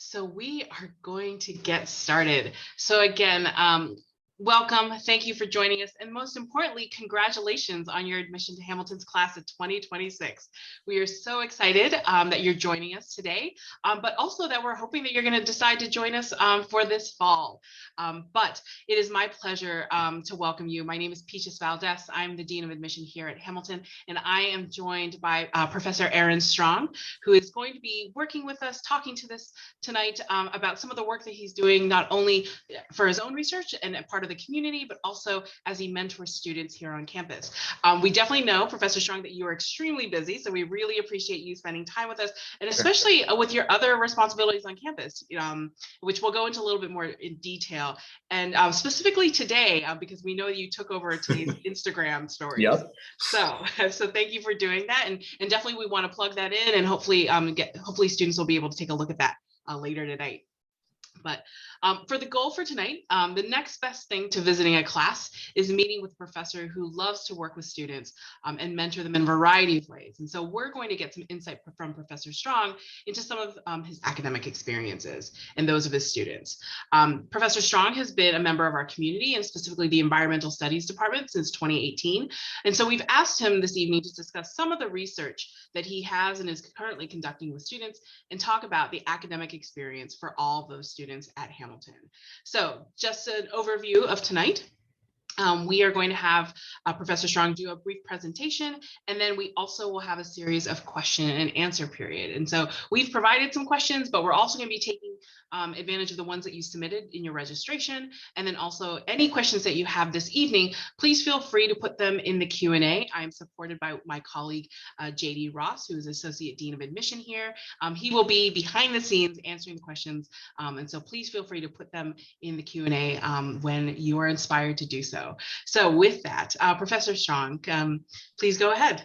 So we are going to get started. So again, welcome. Thank you for joining us. And most importantly, congratulations on your admission to Hamilton's class of 2026. We are so excited that you're joining us today, but also that we're hoping that you're going to decide to join us for this fall. But it is my pleasure to welcome you. My name is Peaches Valdes. I'm the Dean of Admission here at Hamilton, and I am joined by Professor Aaron Strong, who is going to be working with us, talking to this tonight about some of the work that he's doing, not only for his own research and part of the community, but also as he mentors students here on campus. We definitely know, Professor Strong, that you are extremely busy, so we really appreciate you spending time with us, and especially with your other responsibilities on campus, which we'll go into a little bit more in detail. And specifically today, because we know that you took over today's Instagram stories. Yep. So thank you for doing that, and definitely we want to plug that in, and hopefully students will be able to take a look at that later tonight. But for the goal for tonight, the next best thing to visiting a class is meeting with a professor who loves to work with students and mentor them in a variety of ways. And so we're going to get some insight from Professor Strong into some of his academic experiences and those of his students. Professor Strong has been a member of our community, and specifically the Environmental Studies Department, since 2018. And so we've asked him this evening to discuss some of the research that he has and is currently conducting with students and talk about the academic experience for all those students at Hamilton. So just an overview of tonight. We are going to have Professor Strong do a brief presentation, and then we also will have a series of question and answer period. And so we've provided some questions, but we're also going to be taking advantage of the ones that you submitted in your registration. And then also any questions that you have this evening, please feel free to put them in the Q&A. I'm supported by my colleague, JD Ross, who is Associate Dean of Admission here. He will be behind the scenes answering the questions. And so please feel free to put them in the Q&A when you are inspired to do so. So with that, Professor Strong, please go ahead.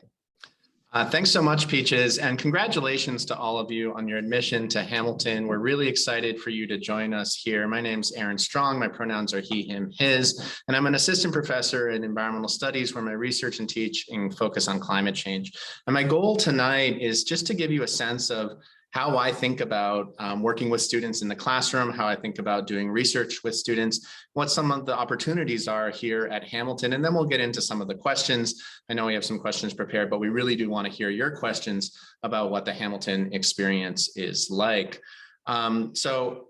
Thanks so much, Peaches, and congratulations to all of you on your admission to Hamilton. We're really excited for you to join us here. My name's Aaron Strong. My pronouns are he, him, his, and I'm an assistant professor in environmental studies where my research and teaching focus on climate change. And my goal tonight is just to give you a sense of how I think about working with students in the classroom, how I think about doing research with students, what some of the opportunities are here at Hamilton, and then we'll get into some of the questions. I know we have some questions prepared, but we really do want to hear your questions about what the Hamilton experience is like. So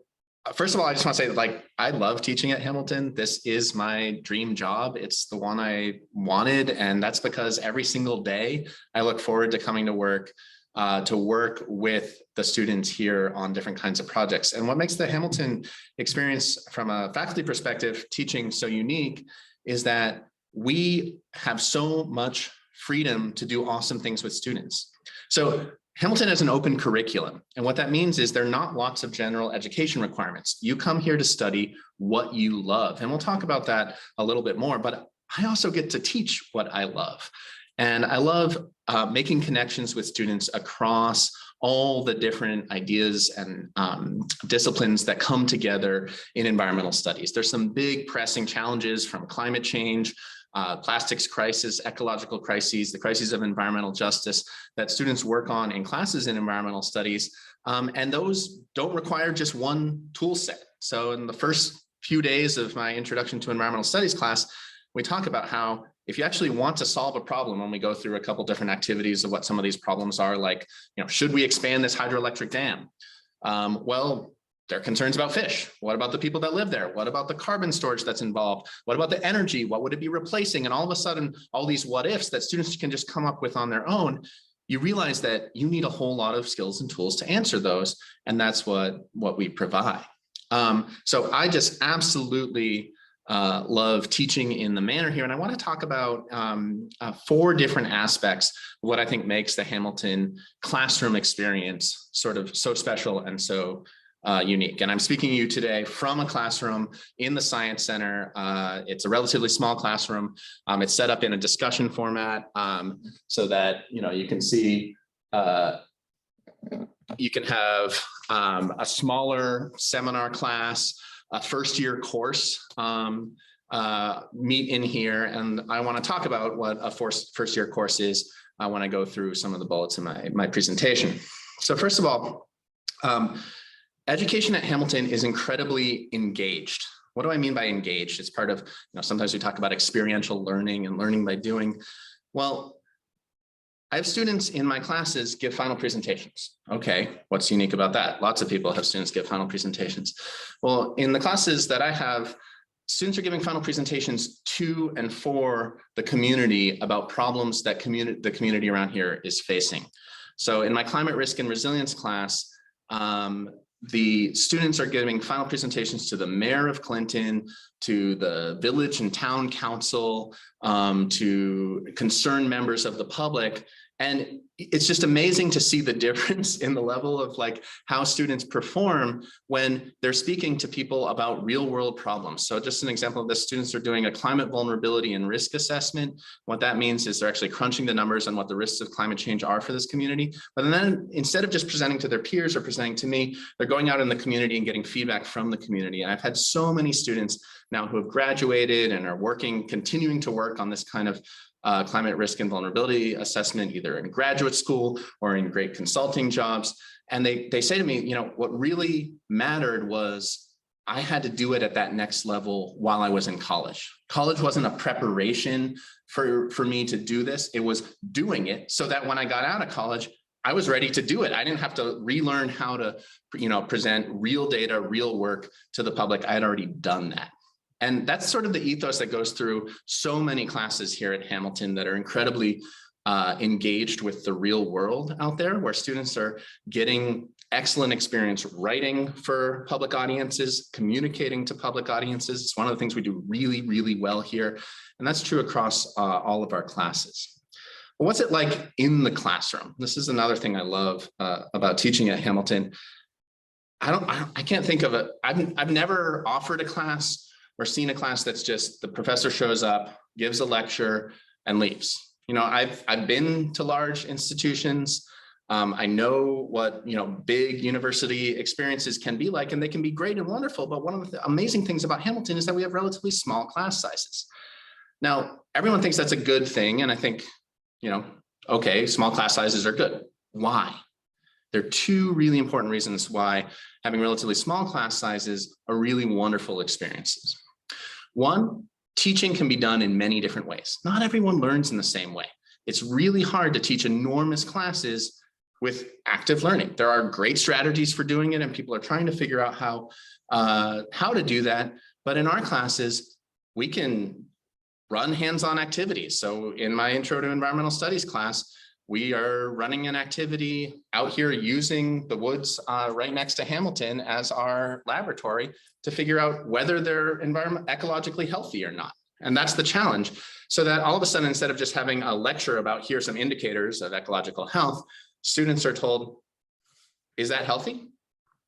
first of all, I just want to say that I love teaching at Hamilton. This is my dream job. It's the one I wanted, and that's because every single day I look forward to coming to work with the students here on different kinds of projects. And what makes the Hamilton experience from a faculty perspective teaching so unique is that we have so much freedom to do awesome things with students. So Hamilton has an open curriculum. And what that means is there are not lots of general education requirements. You come here to study what you love. And we'll talk about that a little bit more, but I also get to teach what I love. And I love making connections with students across all the different ideas and disciplines that come together in environmental studies. There's some big pressing challenges from climate change, plastics crisis, ecological crises, the crises of environmental justice that students work on in classes in environmental studies. And those don't require just one tool set. So in the first few days of my introduction to environmental studies class, we talk about how if you actually want to solve a problem, when we go through a couple different activities of what some of these problems are, like, should we expand this hydroelectric dam? Well, there are concerns about fish. What about the people that live there? What about the carbon storage that's involved? What about the energy? What would it be replacing? And all of a sudden, all these what ifs that students can just come up with on their own, you realize that you need a whole lot of skills and tools to answer those. And that's what we provide. So I just absolutely love teaching in the manner here. And I want to talk about 4 different aspects of what I think makes the Hamilton classroom experience sort of so special and so unique. And I'm speaking to you today from a classroom in the Science Center. It's a relatively small classroom. It's set up in a discussion format so that, you can see, you can have a smaller seminar class, a first-year course meet in here, and I want to talk about what a first-year course is when I go through some of the bullets in my presentation. So first of all, Education at Hamilton is incredibly engaged. What do I mean by engaged? It's part of, sometimes we talk about experiential learning and learning by doing. Well, I have students in my classes give final presentations. Okay, what's unique about that? Lots of people have students give final presentations. Well, in the classes that I have, students are giving final presentations to and for the community about problems that the community around here is facing. So in my climate risk and resilience class, the students are giving final presentations to the mayor of Clinton, to the village and town council, to concerned members of the public. And it's just amazing to see the difference in the level of like how students perform when they're speaking to people about real world problems. So just an example of this, students are doing a climate vulnerability and risk assessment. What that means is they're actually crunching the numbers on what the risks of climate change are for this community. But then instead of just presenting to their peers or presenting to me, they're going out in the community and getting feedback from the community. And I've had so many students now who have graduated and are continuing to work on this kind of climate risk and vulnerability assessment, either in graduate school or in great consulting jobs. And they say to me, what really mattered was I had to do it at that next level while I was in college. College wasn't a preparation for me to do this. It was doing it so that when I got out of college, I was ready to do it. I didn't have to relearn how to, present real data, real work to the public. I had already done that. And that's sort of the ethos that goes through so many classes here at Hamilton that are incredibly engaged with the real world out there, where students are getting excellent experience writing for public audiences, communicating to public audiences. It's one of the things we do really, really well here. And that's true across all of our classes. But what's it like in the classroom? This is another thing I love about teaching at Hamilton. I can't think of it. I've never offered a class or seen a class that's just the professor shows up, gives a lecture, and leaves. I've been to large institutions. I know what big university experiences can be like, and they can be great and wonderful. But one of the amazing things about Hamilton is that we have relatively small class sizes. Now, everyone thinks that's a good thing, and I think, okay, small class sizes are good. Why? There are two really important reasons why having relatively small class sizes are really wonderful experiences. One, teaching can be done in many different ways. Not everyone learns in the same way. It's really hard to teach enormous classes with active learning. There are great strategies for doing it, and people are trying to figure out how to do that. But in our classes, we can run hands-on activities. So in my Intro to Environmental Studies class, we are running an activity out here using the woods right next to Hamilton as our laboratory to figure out whether they're ecologically healthy or not. And that's the challenge. So that all of a sudden, instead of just having a lecture about here's some indicators of ecological health, students are told, is that healthy?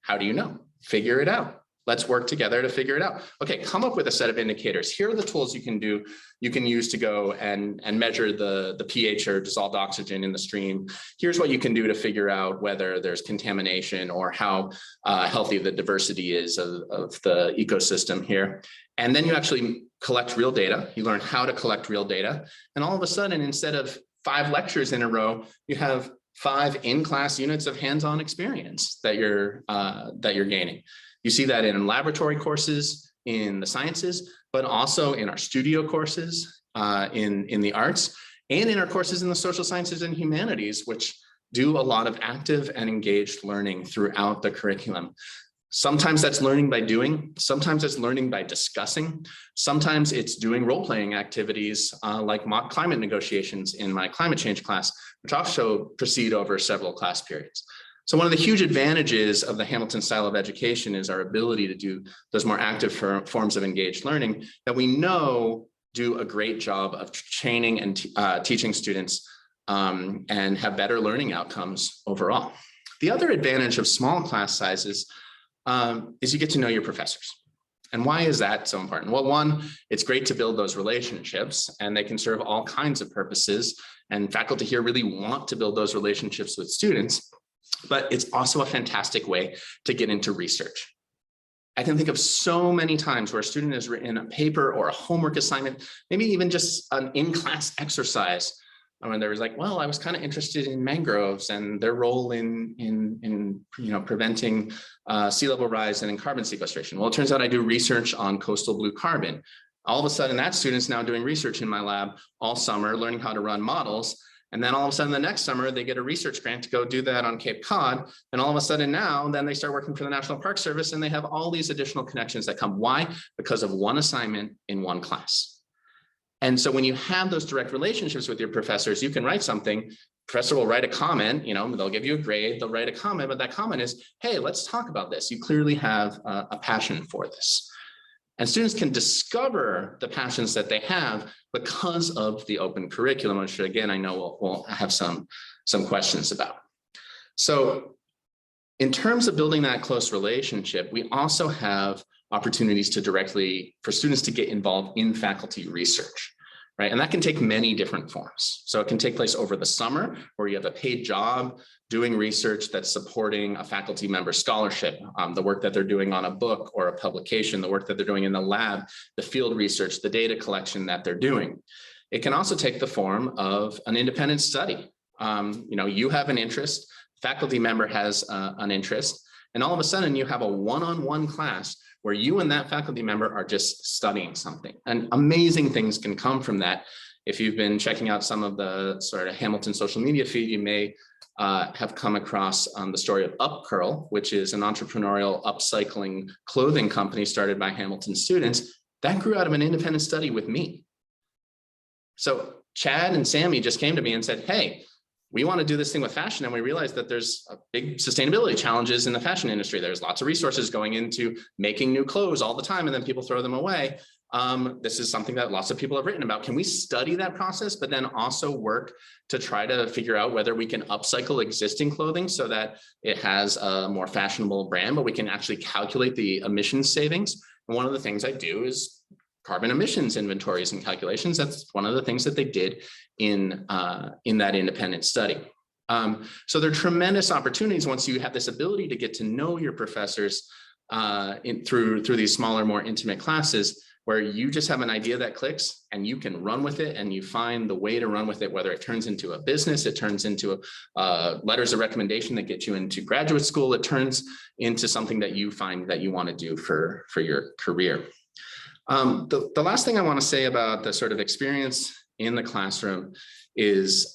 How do you know? Figure it out. Let's work together to figure it out. Okay, come up with a set of indicators. Here are the tools you can use to go and measure the pH or dissolved oxygen in the stream. Here's what you can do to figure out whether there's contamination or how healthy the diversity is of the ecosystem here. And then you actually collect real data. You learn how to collect real data. And all of a sudden, instead of 5 lectures in a row, you have 5 in-class units of hands-on experience that you're gaining. You see that in laboratory courses in the sciences, but also in our studio courses in the arts, and in our courses in the social sciences and humanities, which do a lot of active and engaged learning throughout the curriculum. Sometimes that's learning by doing, sometimes it's learning by discussing, sometimes it's doing role-playing activities like mock climate negotiations in my climate change class, which also proceed over several class periods. So one of the huge advantages of the Hamilton style of education is our ability to do those more active forms of engaged learning that we know do a great job of training and teaching students and have better learning outcomes overall. The other advantage of small class sizes is you get to know your professors. And why is that so important? Well, one, it's great to build those relationships, and they can serve all kinds of purposes. And faculty here really want to build those relationships with students. But it's also a fantastic way to get into research. I can think of so many times where a student has written a paper or a homework assignment, maybe even just an in-class exercise, when there was like, well, I was kind of interested in mangroves and their role in preventing sea level rise and in carbon sequestration. Well, it turns out I do research on coastal blue carbon. All of a sudden, that student's now doing research in my lab all summer, learning how to run models. And then all of a sudden, the next summer, they get a research grant to go do that on Cape Cod. And all of a sudden now, then they start working for the National Park Service and they have all these additional connections that come. Why? Because of one assignment in one class. And so when you have those direct relationships with your professors, you can write something. Professor will write a comment, they'll give you a grade, they'll write a comment, but that comment is, hey, let's talk about this. You clearly have a passion for this. And students can discover the passions that they have because of the open curriculum, which again, I know we'll have some questions about. So in terms of building that close relationship, we also have opportunities for students to get involved in faculty research, right? And that can take many different forms. So it can take place over the summer where you have a paid job doing research that's supporting a faculty member scholarship, the work that they're doing on a book or a publication, the work that they're doing in the lab, the field research, the data collection that they're doing. It can also take the form of an independent study. You have an interest, faculty member has an interest, and all of a sudden you have a one-on-one class where you and that faculty member are just studying something. And amazing things can come from that. If you've been checking out some of the sort of Hamilton social media feed, you may have come across the story of UpCurl, which is an entrepreneurial upcycling clothing company started by Hamilton students. That grew out of an independent study with me. So Chad and Sammy just came to me and said, hey, we want to do this thing with fashion. And we realized that there's big sustainability challenges in the fashion industry. There's lots of resources going into making new clothes all the time, and then people throw them away. This is something that lots of people have written about. Can we study that process, but then also work to try to figure out whether we can upcycle existing clothing so that it has a more fashionable brand, but we can actually calculate the emissions savings? And one of the things I do is carbon emissions inventories and calculations. That's one of the things that they did in that independent study. So there are tremendous opportunities once you have this ability to get to know your professors through these smaller, more intimate classes, where you just have an idea that clicks and you can run with it, and you find the way to run with it, whether it turns into a business, it turns into letters of recommendation that get you into graduate school, it turns into something that you find that you want to do for your career. The last thing I want to say about the sort of experience in the classroom is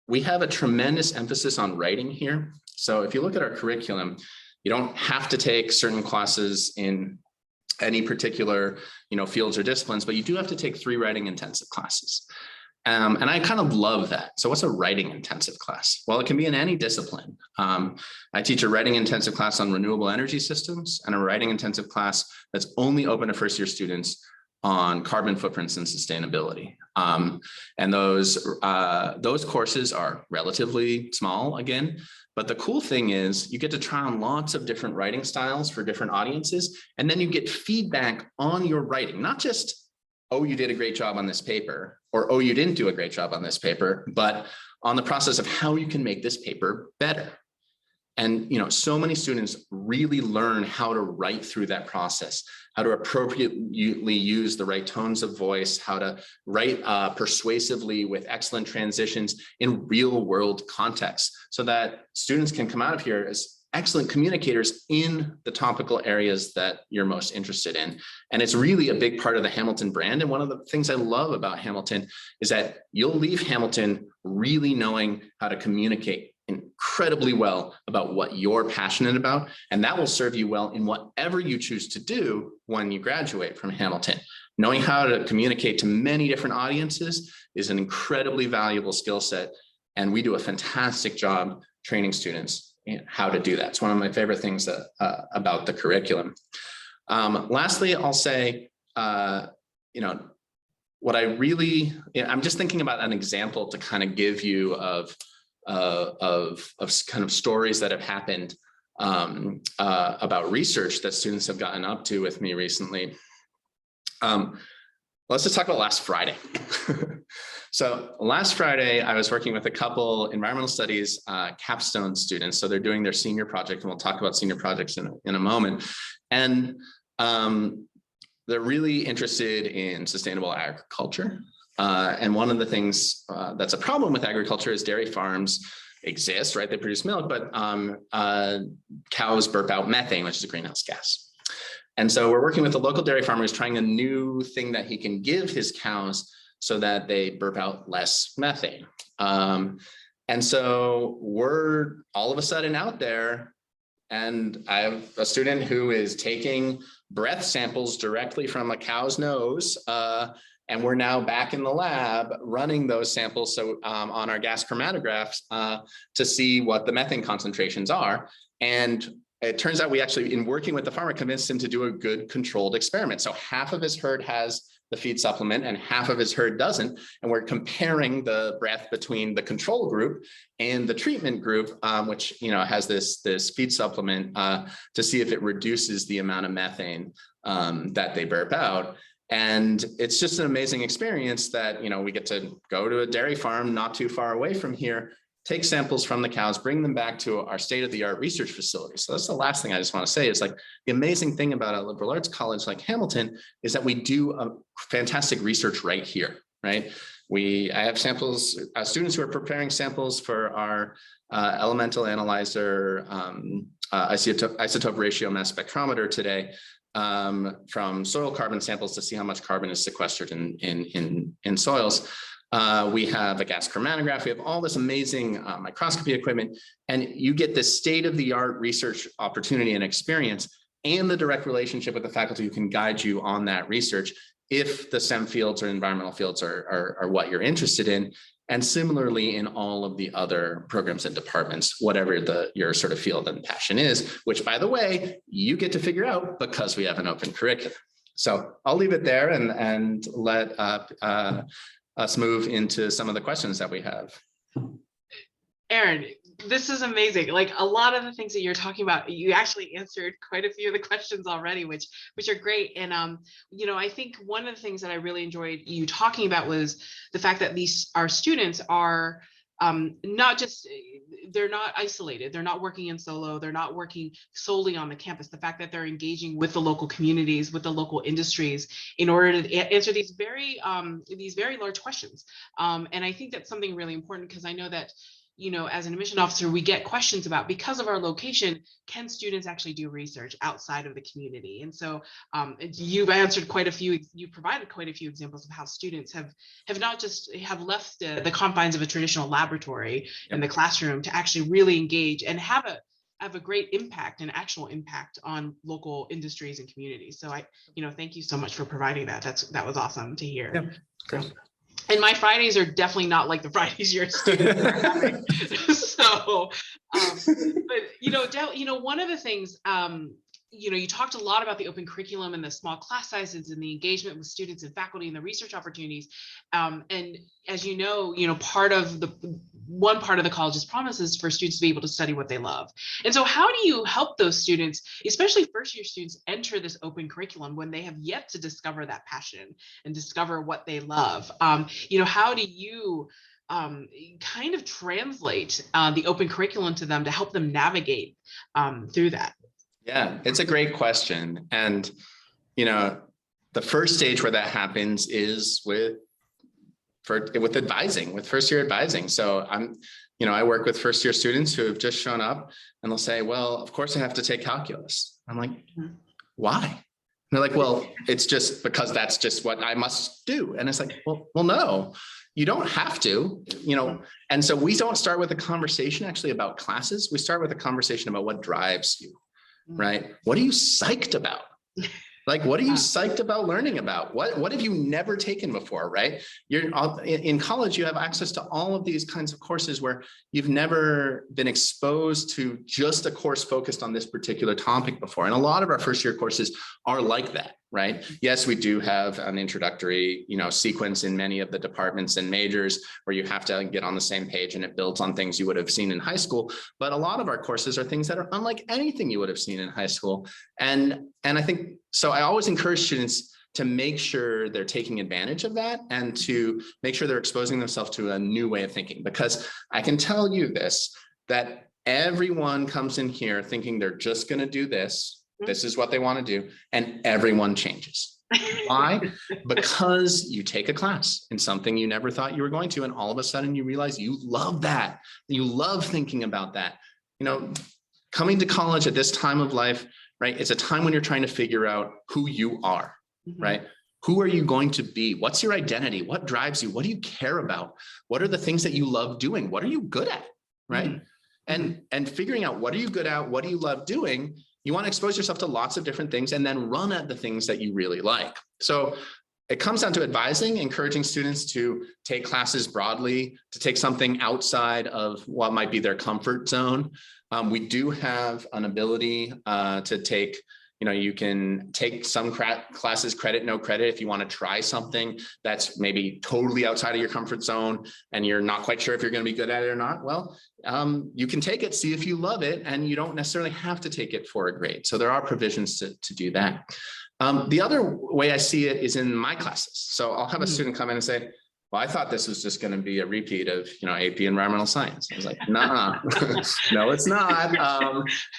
we have a tremendous emphasis on writing here. So if you look at our curriculum, you don't have to take certain classes in any particular fields or disciplines, but you do have to take 3 writing intensive classes. And I kind of love that. So what's a writing intensive class? Well, it can be in any discipline. I teach a writing intensive class on renewable energy systems and a writing intensive class that's only open to first year students on carbon footprints and sustainability. And those courses are relatively small again, but the cool thing is you get to try on lots of different writing styles for different audiences. And then you get feedback on your writing, not just, oh, you did a great job on this paper, or, oh, you didn't do a great job on this paper, but on the process of how you can make this paper better. And, so many students really learn how to write through that process, how to appropriately use the right tones of voice, how to write persuasively with excellent transitions in real world context, so that students can come out of here as excellent communicators in the topical areas that you're most interested in. And it's really a big part of the Hamilton brand. And one of the things I love about Hamilton is that you'll leave Hamilton really knowing how to communicate incredibly well about what you're passionate about. And that will serve you well in whatever you choose to do when you graduate from Hamilton. Knowing how to communicate to many different audiences is an incredibly valuable skill set. And we do a fantastic job training students how to do that. It's one of my favorite things about the curriculum. Lastly, I'll say, what I really, I'm just thinking about an example to kind of give you of kind of stories that have happened about research that students have gotten up to with me recently. Let's just talk about last Friday. So last Friday, I was working with a couple environmental studies capstone students. So they're doing their senior project, and we'll talk about senior projects in a moment. And they're really interested in sustainable agriculture. And one of the things that's a problem with agriculture is dairy farms exist, right? They produce milk, but cows burp out methane, which is a greenhouse gas. And so we're working with the local dairy farmer who's trying a new thing that he can give his cows so that they burp out less methane. And so we're all of a sudden out there, and I have a student who is taking breath samples directly from a cow's nose, and we're now back in the lab running those samples on our gas chromatographs to see what the methane concentrations are. And it turns out we actually, in working with the farmer, convinced him to do a good controlled experiment. So half of his herd has the feed supplement and half of his herd doesn't. And we're comparing the breath between the control group and the treatment group, which has this feed supplement to see if it reduces the amount of methane that they burp out. And it's just an amazing experience that, we get to go to a dairy farm not too far away from here, take samples from the cows, bring them back to our state-of-the-art research facility. So that's the last thing I just want to say is, like, the amazing thing about a liberal arts college like Hamilton is that we do a fantastic research right here, right? I have samples, students who are preparing samples for our elemental analyzer isotope ratio mass spectrometer today, from soil carbon samples to see how much carbon is sequestered in soils. We have a gas chromatograph. We have all this amazing microscopy equipment, and you get this state-of-the-art research opportunity and experience, and the direct relationship with the faculty who can guide you on that research if the STEM fields or environmental fields are what you're interested in. And similarly in all of the other programs and departments, whatever your sort of field and passion is, which, by the way, you get to figure out because we have an open curriculum. So I'll leave it there and let us move into some of the questions that we have. Aaron, this is amazing. Like, a lot of the things that you're talking about, you actually answered quite a few of the questions already, which are great. And I think one of the things that I really enjoyed you talking about was the fact that our students are they're not isolated, they're not working in solo, they're not working solely on the campus. The fact that they're engaging with the local communities, with the local industries, in order to answer these very large questions. And I think that's something really important, because I know that as an admission officer, we get questions about, because of our location, can students actually do research outside of the community? And so you've provided quite a few examples of how students have not just left the confines of a traditional laboratory in the classroom to actually really engage and have a great impact, an actual impact on local industries and communities. So thank you so much for providing that. That was awesome to hear. Yeah, great. And my Fridays are definitely not like the Fridays your students are having. So, but one of the things, you talked a lot about the open curriculum and the small class sizes and the engagement with students and faculty and the research opportunities. And as one part of the college's promise is for students to be able to study what they love. And so how do you help those students, especially first-year students, enter this open curriculum when they have yet to discover that passion and discover what they love? How do you kind of translate the open curriculum to them to help them navigate through that? Yeah, it's a great question. And, the first stage where that happens is with advising, with first year advising. So I work with first year students who have just shown up, and they'll say, well, of course I have to take calculus. I'm like, why? And they're like, well, it's just because that's just what I must do. And it's like, well, no, you don't have to, And so we don't start with a conversation actually about classes. We start with a conversation about what drives you. Right? What are you psyched about? Like, what are you psyched about learning about? What have you never taken before, right? You're in college, you have access to all of these kinds of courses where you've never been exposed to just a course focused on this particular topic before. And a lot of our first year courses are like that, right? Yes, we do have an introductory, sequence in many of the departments and majors where you have to get on the same page, and it builds on things you would have seen in high school. But a lot of our courses are things that are unlike anything you would have seen in high school. And I think, so I always encourage students to make sure they're taking advantage of that and to make sure they're exposing themselves to a new way of thinking. Because I can tell you this, that everyone comes in here thinking they're just going to do this. This is what they want to do. And everyone changes. Why? Because you take a class in something you never thought you were going to, and all of a sudden you realize you love that. You love thinking about that. You know, coming to college at this time of life, right? It's a time when you're trying to figure out who you are, right? Who are you going to be? What's your identity? What drives you? What do you care about? What are the things that you love doing? What are you good at, right? And figuring out what are you good at? What do you love doing? You want to expose yourself to lots of different things and then run at the things that you really like. So it comes down to advising, encouraging students to take classes broadly, to take something outside of what might be their comfort zone. We do have an ability to take, you know, you can take some classes credit, no credit, if you want to try something that's maybe totally outside of your comfort zone and you're not quite sure if you're going to be good at it or not. Well, you can take it, see if you love it, and you don't necessarily have to take it for a grade. So there are provisions to do that. The other way I see it is in my classes. So I'll have a student come in and say, well, I thought this was just going to be a repeat of, you know, AP Environmental Science. I was like, nah, no, it's not.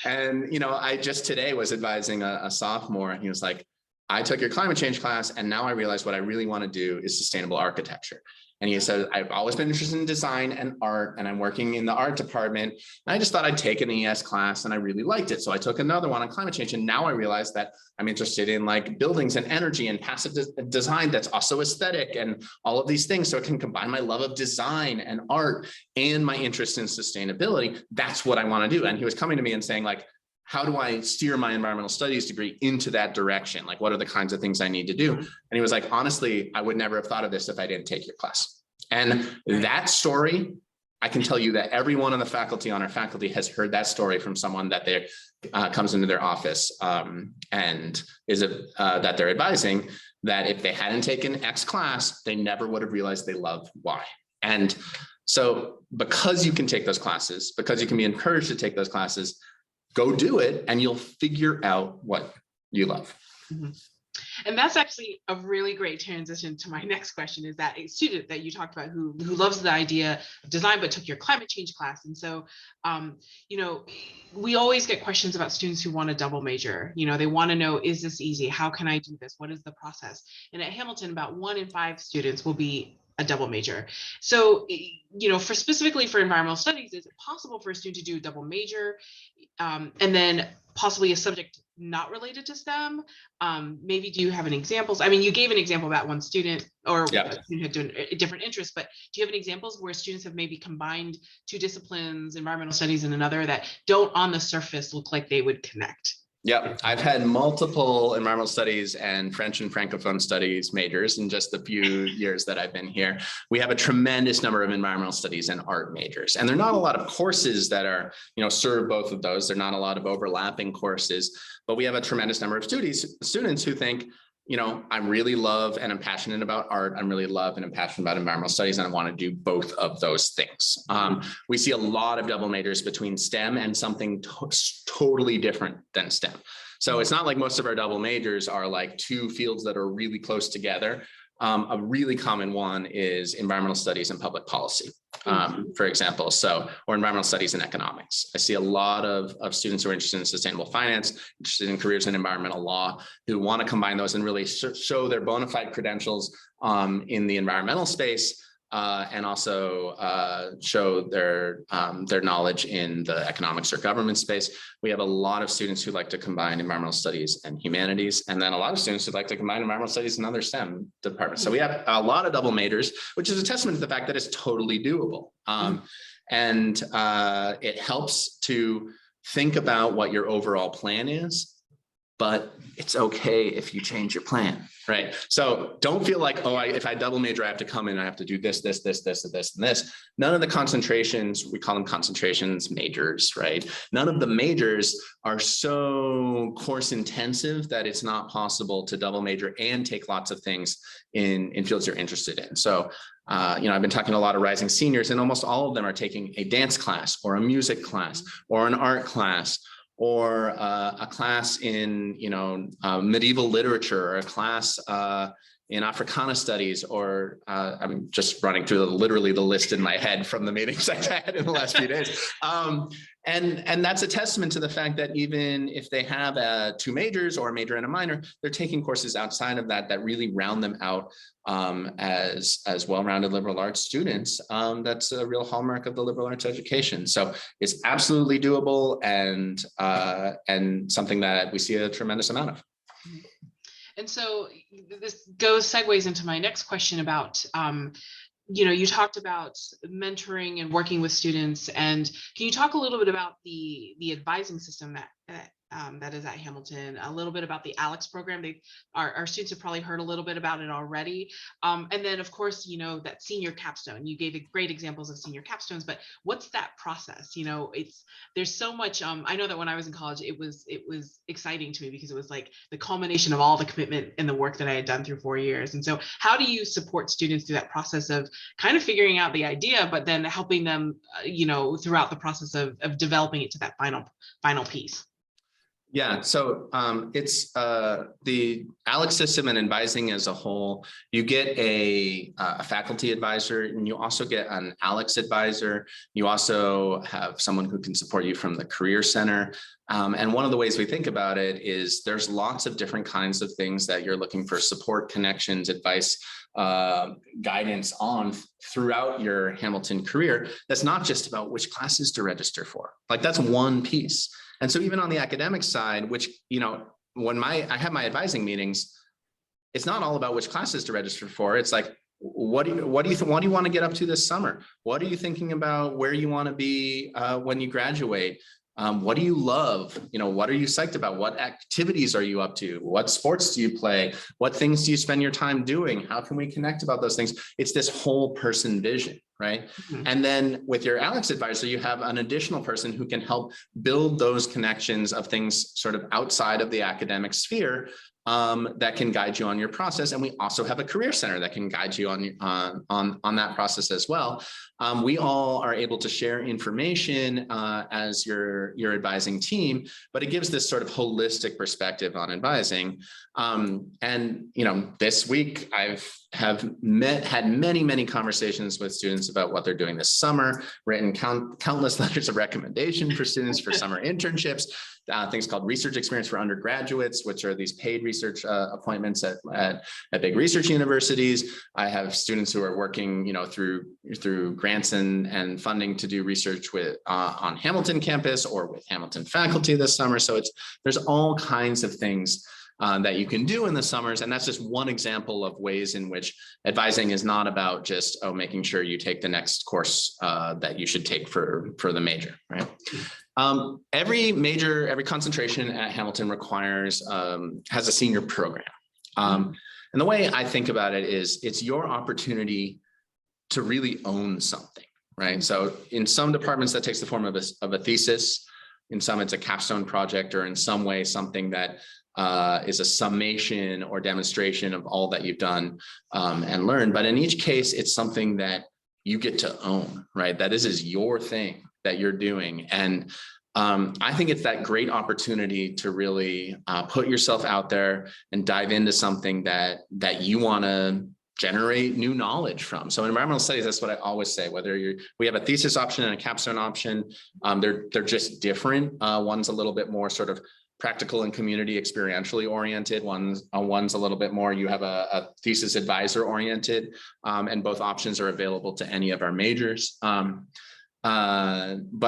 And, you know, I just today was advising a sophomore, and he was like, I took your climate change class, and now I realize what I really want to do is sustainable architecture. And he said, I've always been interested in design and art, and I'm working in the art department. And I just thought I'd take an ES class, and I really liked it. So I took another one on climate change. And now I realize that I'm interested in like buildings and energy and passive design that's also aesthetic and all of these things. So it can combine my love of design and art and my interest in sustainability. That's what I want to do. And he was coming to me and saying, like, how do I steer my environmental studies degree into that direction? Like, what are the kinds of things I need to do? And he was like, honestly, I would never have thought of this if I didn't take your class. And that story, I can tell you that everyone on the faculty, on our faculty, has heard that story from someone that they comes into their office and is that they're advising, that if they hadn't taken X class, they never would have realized they love Y. And so because you can take those classes, because you can be encouraged to take those classes, go do it, and you'll figure out what you love. And that's actually a really great transition to my next question, is that a student that you talked about who loves the idea of design but took your climate change class. And so, you know, we always get questions about students who want to double major. You know, they want to know, is this easy? How can I do this? What is the process? And at Hamilton, about 1 in 5 students will be a double major. So, you know, specifically for environmental studies, is it possible for a student to do a double major and then possibly a subject not related to STEM? Maybe do you have any examples? I mean, you gave an example about one student, or a student had done a different interest, but do you have any examples where students have maybe combined 2 disciplines, environmental studies and another, that don't on the surface look like they would connect? Yeah, I've had multiple environmental studies and French and Francophone studies majors in just the few years that I've been here. We have a tremendous number of environmental studies and art majors, and there are not a lot of courses that are, you know, serve both of those. There are not a lot of overlapping courses, but we have a tremendous number of students who think, you know, I really love and I'm passionate about art. I'm really love and I'm passionate about environmental studies, and I want to do both of those things. We see a lot of double majors between STEM and something totally different than STEM. So it's not like most of our double majors are like 2 fields that are really close together. A really common one is environmental studies and public policy, for example, or environmental studies and economics. I see a lot of students who are interested in sustainable finance, interested in careers in environmental law, who want to combine those and really show their bona fide credentials in the environmental space, and also show their knowledge in the economics or government space. We have a lot of students who like to combine environmental studies and humanities, and then a lot of students who like to combine environmental studies and other STEM departments. So we have a lot of double majors, which is a testament to the fact that it's totally doable. And it helps to think about what your overall plan is, but it's okay if you change your plan, right? So don't feel like, oh, if I double major, I have to come in, I have to do this, this, this, this, and this, and this. None of the concentrations, we call them concentrations majors, right? None of the majors are so course intensive that it's not possible to double major and take lots of things in fields you're interested in. So, you know, I've been talking to a lot of rising seniors, and almost all of them are taking a dance class or a music class or an art class, or a class in, you know, medieval literature, or a class in Africana studies, or I'm just running through literally the list in my head from the meetings I've had in the last few days. And that's a testament to the fact that even if they have two majors or a major and a minor, they're taking courses outside of that that really round them out as well-rounded liberal arts students. That's a real hallmark of the liberal arts education. So it's absolutely doable and something that we see a tremendous amount of. And so this segues into my next question about, you talked about mentoring and working with students, and can you talk a little bit about the advising system that is at Hamilton, a little bit about the ALEX program? Our students have probably heard a little bit about it already. And then of course, that senior capstone, you gave great examples of senior capstones, but what's that process? There's so much, I know that when I was in college, it was exciting to me because it was like the culmination of all the commitment and the work that I had done through 4 years. And so how do you support students through that process of kind of figuring out the idea, but then helping them, throughout the process of developing it to that final piece? Yeah, so it's the ALEX system and advising as a whole. You get a faculty advisor, and you also get an ALEX advisor. You also have someone who can support you from the Career Center. And one of the ways we think about it is there's lots of different kinds of things that you're looking for: support, connections, advice, guidance on throughout your Hamilton career. That's not just about which classes to register for. Like, that's one piece. And so even on the academic side, which, when I have my advising meetings, it's not all about which classes to register for. It's like, what do you want to get up to this summer? What are you thinking about where you want to be when you graduate? What do you love? What are you psyched about? What activities are you up to? What sports do you play? What things do you spend your time doing? How can we connect about those things? It's this whole person vision, right? Mm-hmm. And then with your ALEX advisor, you have an additional person who can help build those connections of things sort of outside of the academic sphere that can guide you on your process. And we also have a career center that can guide you on that process as well. We all are able to share information as your advising team, but it gives this sort of holistic perspective on advising. And this week have had many conversations with students about what they're doing this summer, written countless letters of recommendation for students for summer internships, things called research experience for undergraduates, which are these paid research appointments at big research universities. I have students who are working, through grants and funding to do research with on Hamilton campus or with Hamilton faculty this summer. So there's all kinds of things that you can do in the summers. And that's just one example of ways in which advising is not about just, making sure you take the next course that you should take for the major, right? Every concentration at Hamilton has a senior program. And the way I think about it is it's your opportunity to really own something, right? So in some departments that takes the form of a thesis, in some it's a capstone project, or in some way something that is a summation or demonstration of all that you've done and learned. But in each case, it's something that you get to own, right? That this is your thing that you're doing. And I think it's that great opportunity to really put yourself out there and dive into something that you want to generate new knowledge from. So in environmental studies, that's what I always say, we have a thesis option and a capstone option. They're just different. One's a little bit more sort of practical and community experientially oriented. One's a little bit more, you have a thesis advisor oriented, and both options are available to any of our majors. But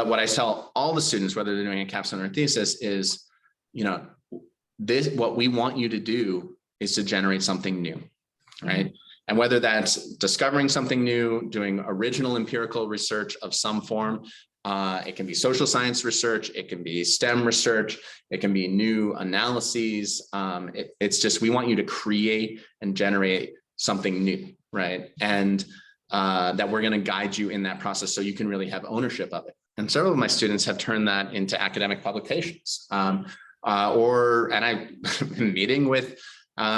what I tell all the students, whether they're doing a capstone or a thesis, is, what we want you to do is to generate something new, right? Mm-hmm. And whether that's discovering something new, doing original empirical research of some form, it can be social science research, it can be STEM research, it can be new analyses. It's just, we want you to create and generate something new, right? And that we're going to guide you in that process so you can really have ownership of it. And several of my students have turned that into academic publications. And I've been meeting with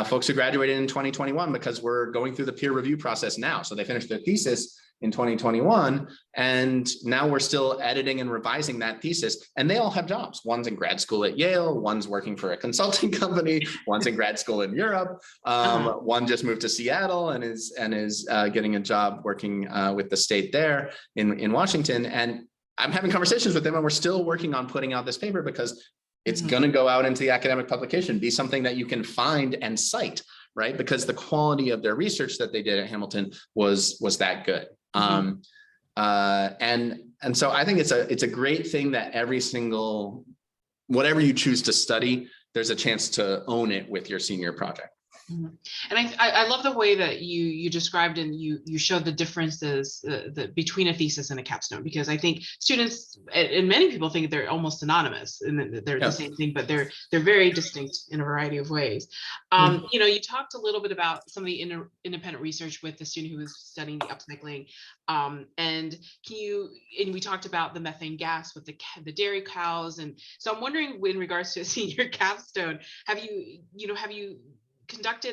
folks who graduated in 2021 because we're going through the peer review process now. So they finished their thesis in 2021, and now we're still editing and revising that thesis, and they all have jobs. One's in grad school at Yale, one's working for a consulting company, one's in grad school in Europe, one just moved to Seattle and is getting a job working with the state there in Washington. And I'm having conversations with them, and we're still working on putting out this paper because it's Mhm. going to go out into the academic publication, be something that you can find and cite, right? Because the quality of their research that they did at Hamilton was that good. Mhm. And so I think it's a great thing that every single, whatever you choose to study, there's a chance to own it with your senior project. Mhm. And I love the way that you described and you showed the differences between a thesis and a capstone, because I think students and many people think they're almost synonymous and that they're Yeah. the same thing, but they're very distinct in a variety of ways. Yeah. You know, you talked a little bit about some of the independent research with the student who was studying the upcycling, and we talked about the methane gas with the dairy cows, and so I'm wondering, in regards to a senior capstone, have you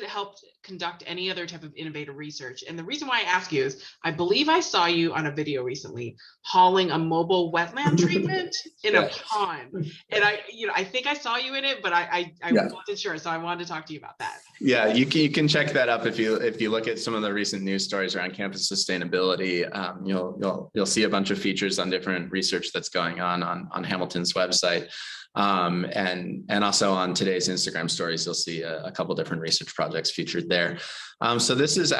helped conduct any other type of innovative research? And the reason why I ask you is I believe I saw you on a video recently hauling a mobile wetland treatment in a pond. And I think I saw you in it, but I wasn't sure. So I wanted to talk to you about that. Yeah, you can check that up if you look at some of the recent news stories around campus sustainability. You'll see a bunch of features on different research that's going on Hamilton's website. And also on today's Instagram stories, you'll see a couple different research projects featured there. So this is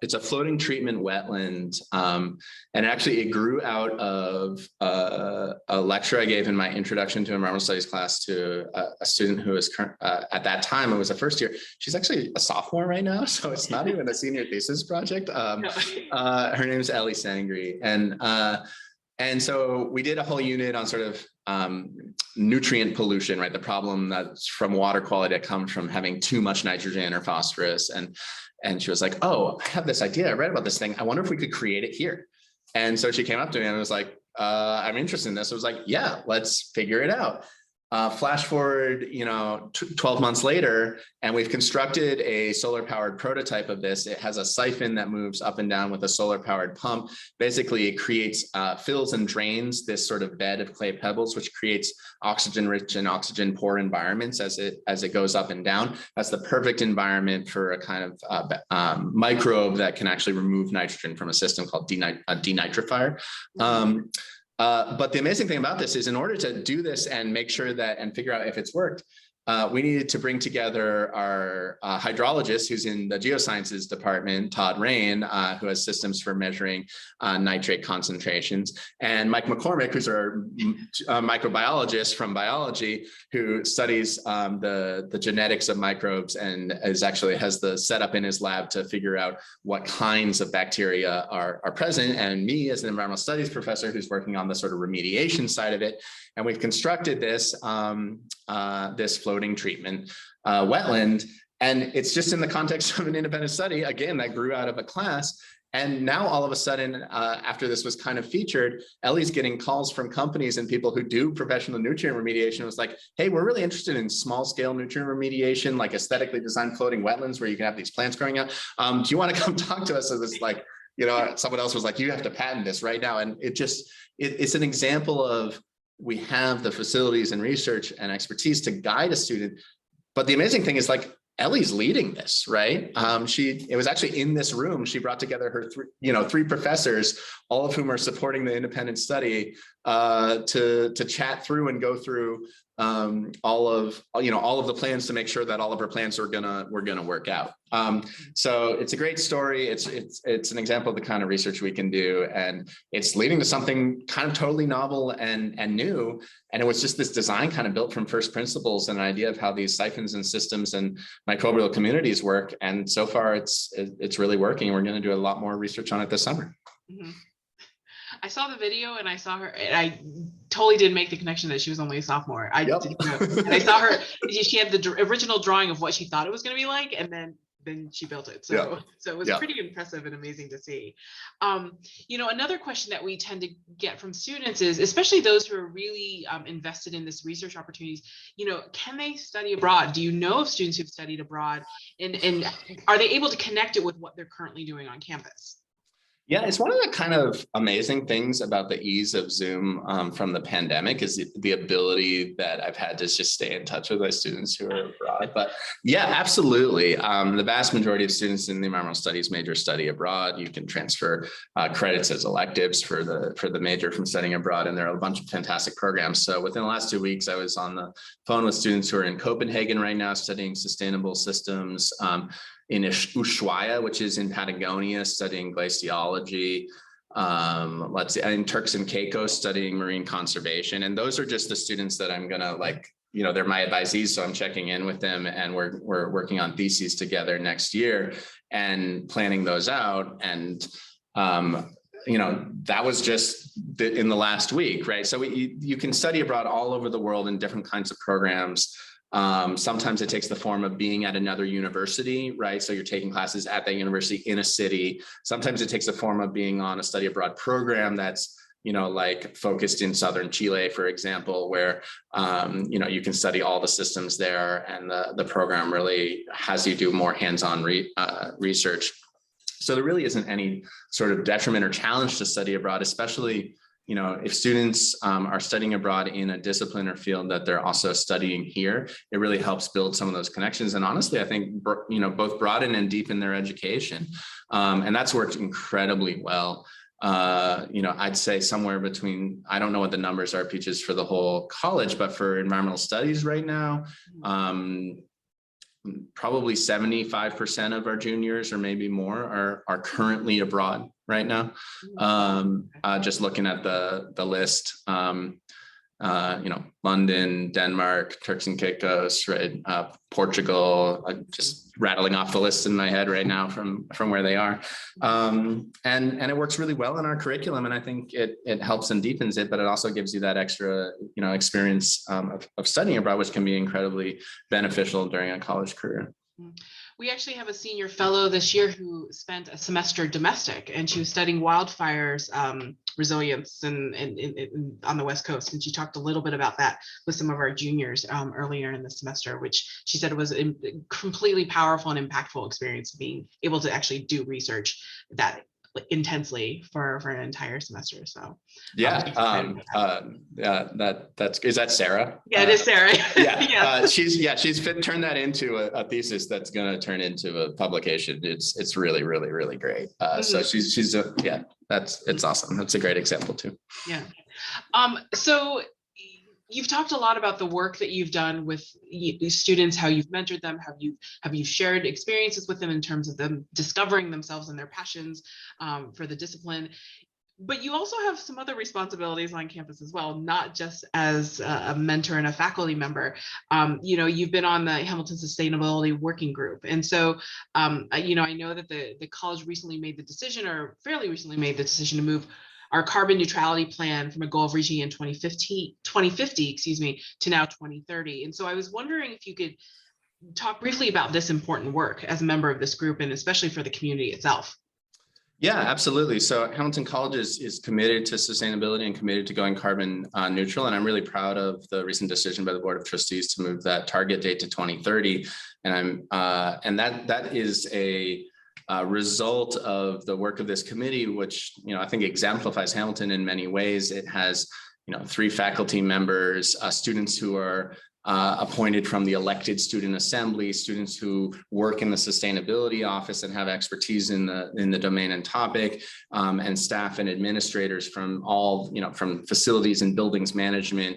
it's a floating treatment wetland, and actually it grew out of a lecture I gave in my introduction to environmental studies class to a student who was at that time, it was a first year. She's actually a sophomore right now, so it's not even a senior thesis project. Her name is Ellie Sangri, and so we did a whole unit on sort of nutrient pollution, right? The problem that's from water quality that comes from having too much nitrogen or phosphorus. And she was like, oh, I have this idea. I read about this thing. I wonder if we could create it here. And so she came up to me and was like, I'm interested in this. I was like, yeah, let's figure it out. Flash forward, 12 months later, and we've constructed a solar powered prototype of this. It has a siphon that moves up and down with a solar powered pump. Basically, it creates, fills and drains this sort of bed of clay pebbles, which creates oxygen rich and oxygen poor environments as it goes up and down. That's the perfect environment for a kind of microbe that can actually remove nitrogen from a system called a denitrifier. But the amazing thing about this is, in order to do this and make sure that and figure out if it's worked, we needed to bring together our hydrologist who's in the geosciences department, Todd Rain, who has systems for measuring nitrate concentrations, and Mike McCormick, who's our microbiologist from biology, who studies the genetics of microbes and has the setup in his lab to figure out what kinds of bacteria are present, and me as an environmental studies professor who's working on the sort of remediation side of it. And we've constructed this this floating treatment wetland, and it's just in the context of an independent study, again, that grew out of a class. And now all of a sudden, after this was kind of featured, Ellie's getting calls from companies and people who do professional nutrient remediation. It was like, hey, we're really interested in small scale nutrient remediation, like aesthetically designed floating wetlands where you can have these plants growing out. Do you want to come talk to us? So this, like, someone else was like, you have to patent this right now. And it's an example of, we have the facilities and research and expertise to guide a student. But the amazing thing is, like, Ellie's leading this, right? It was actually in this room. She brought together her three professors, all of whom are supporting the independent study, to chat through and go through all of the plans to make sure that all of our plans were gonna work out. So it's a great story. It's an example of the kind of research we can do, and it's leading to something kind of totally novel and new. And it was just this design kind of built from first principles and an idea of how these siphons and systems and microbial communities work. And so far, it's really working. We're going to do a lot more research on it this summer. Mm-hmm. I saw the video and I saw her, and I totally didn't make the connection that she was only a sophomore. I didn't know. And I saw her, she had the original drawing of what she thought it was going to be like, and then she built it. So it was pretty impressive and amazing to see. Another question that we tend to get from students is, especially those who are really invested in this research opportunities, can they study abroad? Do you know of students who've studied abroad, and are they able to connect it with what they're currently doing on campus? Yeah, it's one of the kind of amazing things about the ease of Zoom from the pandemic is the ability that I've had to just stay in touch with my students who are abroad. But yeah, absolutely. The vast majority of students in the environmental studies major study abroad. You can transfer credits as electives for the major from studying abroad, and there are a bunch of fantastic programs. So within the last 2 weeks, I was on the phone with students who are in Copenhagen right now studying sustainable systems. In Ushuaia, which is in Patagonia, studying glaciology. Let's see, in Turks and Caicos, studying marine conservation. And those are just the students that I'm gonna they're my advisees, so I'm checking in with them, and we're working on theses together next year and planning those out. And that was just in the last week, right? So you can study abroad all over the world in different kinds of programs. Sometimes it takes the form of being at another university, right? So you're taking classes at that university in a city. Sometimes it takes the form of being on a study abroad program that's, like focused in southern Chile, for example, where, you can study all the systems there, and the program really has you do more hands-on research. So there really isn't any sort of detriment or challenge to study abroad, especially if students are studying abroad in a discipline or field that they're also studying here, it really helps build some of those connections. And honestly, I think, both broaden and deepen their education. And that's worked incredibly well. I'd say somewhere between, I don't know what the numbers are, Peaches, for the whole college, but for environmental studies right now, probably 75% of our juniors or maybe more are currently abroad right now. Just looking at the list, London, Denmark, Turks and Caicos, right? Portugal, just rattling off the list in my head right now from where they are. And it works really well in our curriculum. And I think it helps and deepens it, but it also gives you that extra, experience of studying abroad, which can be incredibly beneficial during a college career. We actually have a senior fellow this year who spent a semester domestic, and she was studying wildfires resilience and on the West Coast. And she talked a little bit about that with some of our juniors earlier in the semester, which she said was a completely powerful and impactful experience, being able to actually do research that intensely for an entire semester. So that's is that Sarah? Yeah, it is Sarah. Yeah, she's turned that into a thesis that's going to turn into a publication. It's really, really, really great. So she's it's awesome. That's a great example too. Yeah. So you've talked a lot about the work that you've done with students, how you've mentored them, have you shared experiences with them in terms of them discovering themselves and their passions for the discipline. But you also have some other responsibilities on campus as well, not just as a mentor and a faculty member. You've been on the Hamilton Sustainability Working Group. And so, I know that the college recently made the decision, or fairly recently made the decision, to move our carbon neutrality plan from a goal of reaching in 2050, to now 2030. And so I was wondering if you could talk briefly about this important work as a member of this group, and especially for the community itself. Yeah, absolutely. So Hamilton College is committed to sustainability and committed to going carbon neutral. And I'm really proud of the recent decision by the Board of Trustees to move that target date to 2030. And that is a result of the work of this committee, which I think exemplifies Hamilton in many ways. It has 3 faculty members, students who are appointed from the elected student assembly, students who work in the sustainability office and have expertise in the domain and topic, and staff and administrators from all, from facilities and buildings management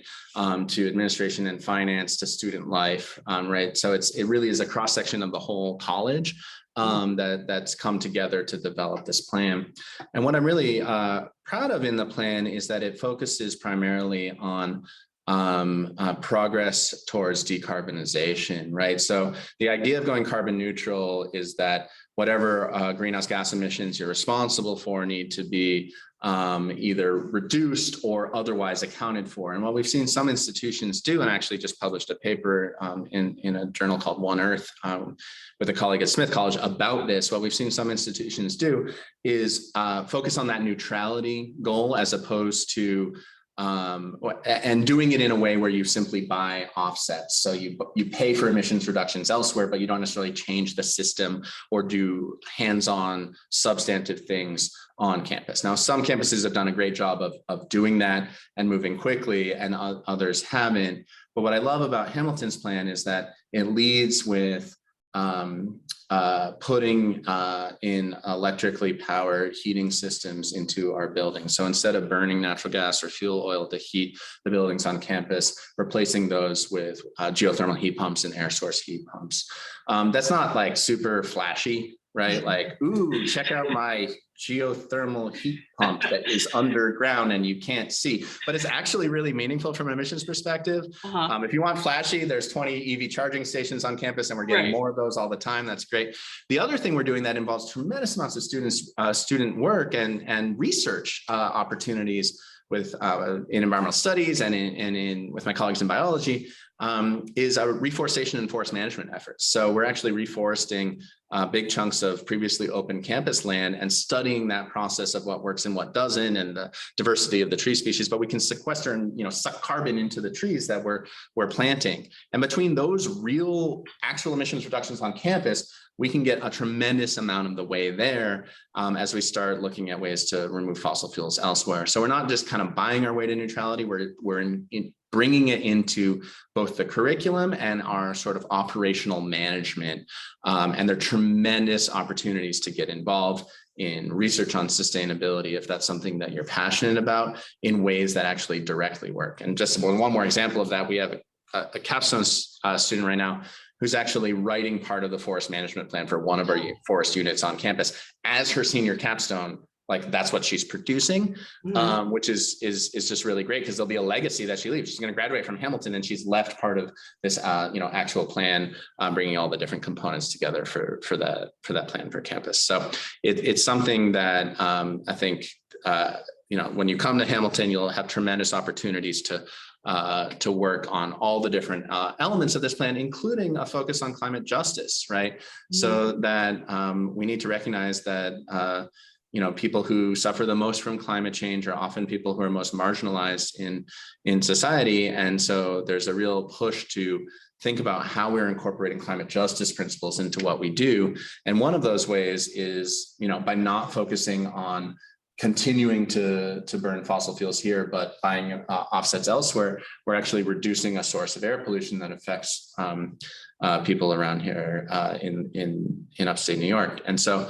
to administration and finance to student life, right? So it really is a cross section of the whole college that's come together to develop this plan. And what I'm really proud of in the plan is that it focuses primarily on progress towards decarbonization, right? So the idea of going carbon neutral is that whatever greenhouse gas emissions you're responsible for need to be either reduced or otherwise accounted for. And what we've seen some institutions do, and I actually just published a paper in a journal called One Earth with a colleague at Smith College about this, what we've seen some institutions do is focus on that neutrality goal as opposed to and doing it in a way where you simply buy offsets. So you pay for emissions reductions elsewhere, but you don't necessarily change the system or do hands-on substantive things on campus. Now, some campuses have done a great job of doing that and moving quickly, and others haven't. But what I love about Hamilton's plan is that it leads with putting in electrically powered heating systems into our buildings. So instead of burning natural gas or fuel oil to heat the buildings on campus, replacing those with geothermal heat pumps and air source heat pumps. That's not like super flashy, right? Like, ooh, check out my geothermal heat pump that is underground and you can't see, but it's actually really meaningful from an emissions perspective. If you want flashy, there's 20 EV charging stations on campus and we're getting more of those all the time. That's great. The other thing we're doing that involves tremendous amounts of student work and research opportunities with in environmental studies and with my colleagues in biology is our reforestation and forest management efforts. So we're actually reforesting big chunks of previously open campus land and studying that process of what works and what doesn't, and the diversity of the tree species. But we can sequester and suck carbon into the trees that we're planting. And between those real actual emissions reductions on campus, we can get a tremendous amount of the way there as we start looking at ways to remove fossil fuels elsewhere. So we're not just kind of buying our way to neutrality, we're bringing it into both the curriculum and our sort of operational management. And there are tremendous opportunities to get involved in research on sustainability, if that's something that you're passionate about, in ways that actually directly work. And just one more example of that, we have a capstone student right now who's actually writing part of the forest management plan for one of our forest units on campus as her senior capstone. Like, that's what she's producing, which is just really great, because there'll be a legacy that she leaves. She's going to graduate from Hamilton and she's left part of this actual plan, bringing all the different components together for that plan for campus. So it's something that I think when you come to Hamilton, you'll have tremendous opportunities to work on all the different elements of this plan, including a focus on climate justice, right? So that we need to recognize that people who suffer the most from climate change are often people who are most marginalized in society. And so there's a real push to think about how we're incorporating climate justice principles into what we do. And one of those ways is, by not focusing on continuing to burn fossil fuels here, but buying offsets elsewhere, we're actually reducing a source of air pollution that affects people around here in upstate New York. And so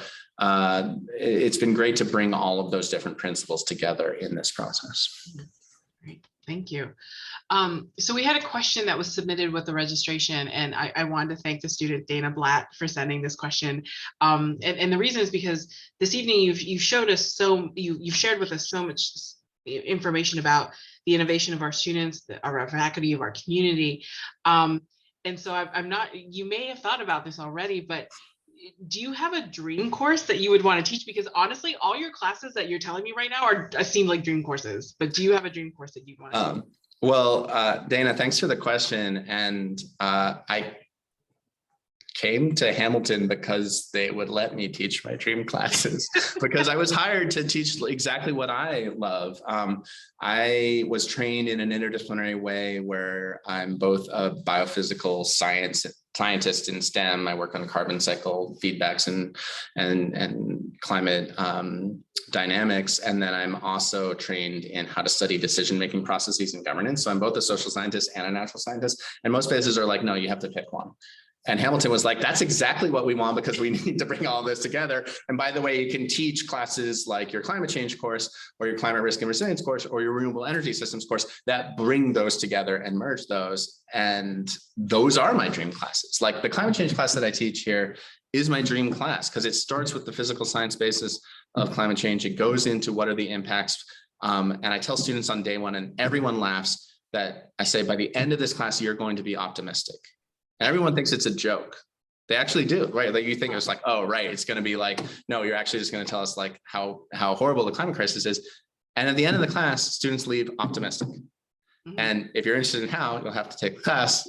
it's been great to bring all of those different principles together in this process. Great, thank you. So we had a question that was submitted with the registration, and I wanted to thank the student Dana Blatt for sending this question. And the reason is because this evening you've showed us you've shared with us so much information about the innovation of our students, our faculty, of our community. And so you may have thought about this already, but do you have a dream course that you would want to teach? Because honestly, all your classes that you're telling me right now seem like dream courses, but do you have a dream course that you want to teach? Well, Dana, thanks for the question. And I came to Hamilton because they would let me teach my dream classes, because I was hired to teach exactly what I love. I was trained in an interdisciplinary way where I'm both a biophysical scientist in STEM. I work on carbon cycle feedbacks and climate dynamics. And then I'm also trained in how to study decision-making processes and governance. So I'm both a social scientist and a natural scientist. And most places are like, no, you have to pick one. And Hamilton was like, that's exactly what we want, because we need to bring all this together. And by the way, you can teach classes like your climate change course or your climate risk and resilience course or your renewable energy systems course that bring those together and merge those. And those are my dream classes. Like the climate change class that I teach here is my dream class, because it starts with the physical science basis of climate change. It goes into what are the impacts. And I tell students on day one, and everyone laughs, that I say, by the end of this class, you're going to be optimistic. And everyone thinks it's a joke. They actually do, right? Like you think it's like, oh, right, it's going to be like, no, you're actually just going to tell us like how horrible the climate crisis is. And at the end of the class, students leave optimistic. And if you're interested in how, you'll have to take the class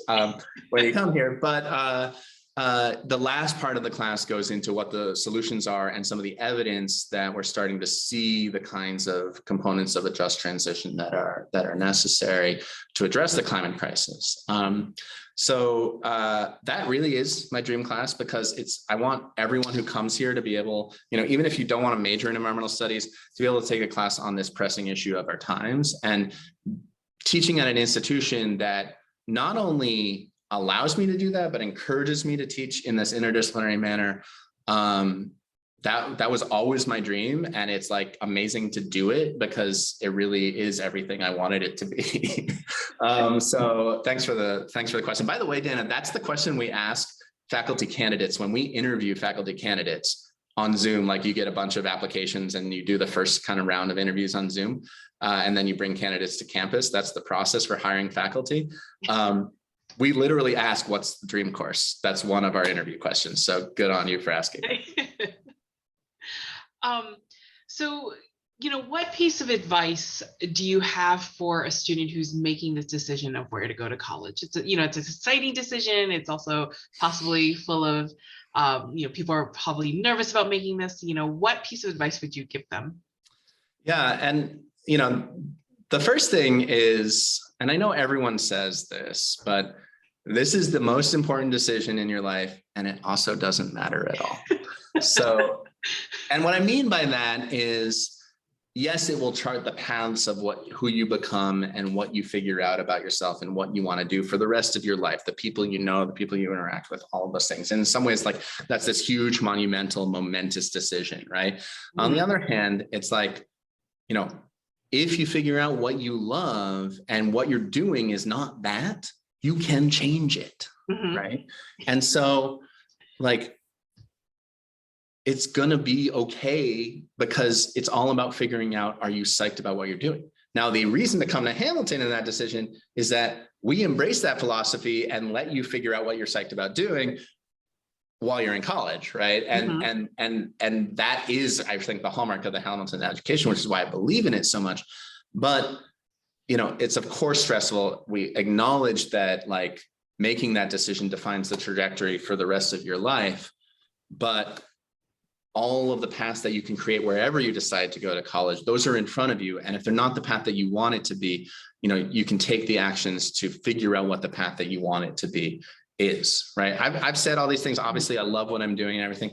when you come here. But The last part of the class goes into what the solutions are and some of the evidence that we're starting to see the kinds of components of a just transition that are necessary to address the climate crisis. So that really is my dream class, because I want everyone who comes here to be able, even if you don't want to major in environmental studies, to be able to take a class on this pressing issue of our times, and teaching at an institution that not only allows me to do that, but encourages me to teach in this interdisciplinary manner. That was always my dream, and it's like amazing to do it because it really is everything I wanted it to be. So thanks for the question. By the way, Dana, that's the question we ask faculty candidates when we interview faculty candidates on Zoom. Like, you get a bunch of applications and you do the first kind of round of interviews on Zoom, and then you bring candidates to campus. That's the process for hiring faculty. We literally ask, what's the dream course? That's one of our interview questions. So good on you for asking. So, what piece of advice do you have for a student who's making this decision of where to go to college? It's it's an exciting decision. It's also possibly full of, people are probably nervous about making this. What piece of advice would you give them? Yeah, and the first thing is, and I know everyone says this, but this is the most important decision in your life, and it also doesn't matter at all. So, and what I mean by that is, yes, it will chart the paths of who you become and what you figure out about yourself and what you want to do for the rest of your life, the people you know, the people you interact with, all of those things. And in some ways, like, that's this huge, monumental, momentous decision, right? Mm-hmm. On the other hand, it's like, if you figure out what you love and what you're doing is not that, you can change it, mm-hmm. right? And so, like, it's gonna be okay, because it's all about figuring out, are you psyched about what you're doing? Now, the reason to come to Hamilton in that decision is that we embrace that philosophy and let you figure out what you're psyched about doing while you're in college, right? And mm-hmm. and that is, I think, the hallmark of the Hamilton education, which is why I believe in it so much. But it's of course stressful. We acknowledge that, like, making that decision defines the trajectory for the rest of your life, but all of the paths that you can create wherever you decide to go to college, those are in front of you. And if they're not the path that you want it to be, you can take the actions to figure out what the path that you want it to be is, right? I've said all these things. Obviously, I love what I'm doing and everything.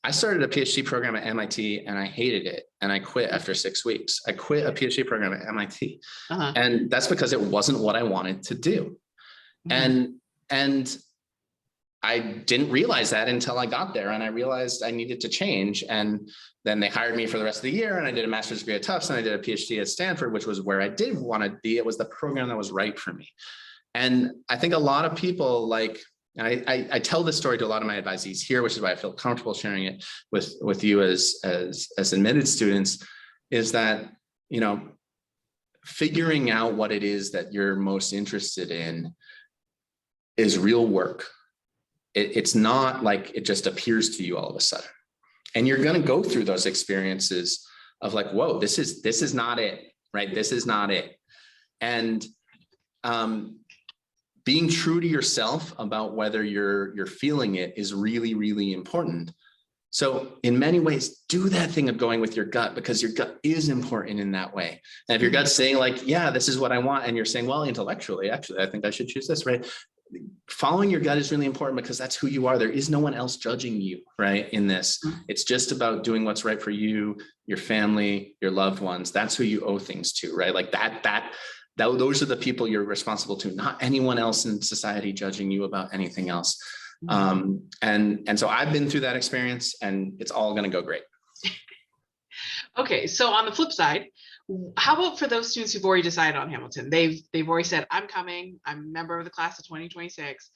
I started a PhD program at MIT and I hated it. And I quit after 6 weeks. I quit a PhD program at MIT. Uh-huh. And that's because it wasn't what I wanted to do. Mm-hmm. And I didn't realize that until I got there, and I realized I needed to change. And then they hired me for the rest of the year, and I did a master's degree at Tufts, and I did a PhD at Stanford, which was where I did want to be. It was the program that was right for me. And I think a lot of people, like, I tell this story to a lot of my advisees here, which is why I feel comfortable sharing it with you as admitted students, is that, figuring out what it is that you're most interested in is real work. It's not like it just appears to you all of a sudden. And you're going to go through those experiences of like, whoa, this is not it, right? This is not it. And being true to yourself about whether you're feeling it is really, really important. So in many ways, do that thing of going with your gut, because your gut is important in that way. And if your gut's saying like, yeah, this is what I want, and you're saying, well, intellectually, actually, I think I should choose this, right? Following your gut is really important, because that's who you are. There is no one else judging you, right? In this, it's just about doing what's right for you, your family, your loved ones. That's who you owe things to, right? Like those are the people you're responsible to, not anyone else in society judging you about anything else. And so I've been through that experience, and it's all going to go great. Okay, so on the flip side, how about for those students who've already decided on Hamilton? They've already said, I'm coming, I'm a member of the class of 2026.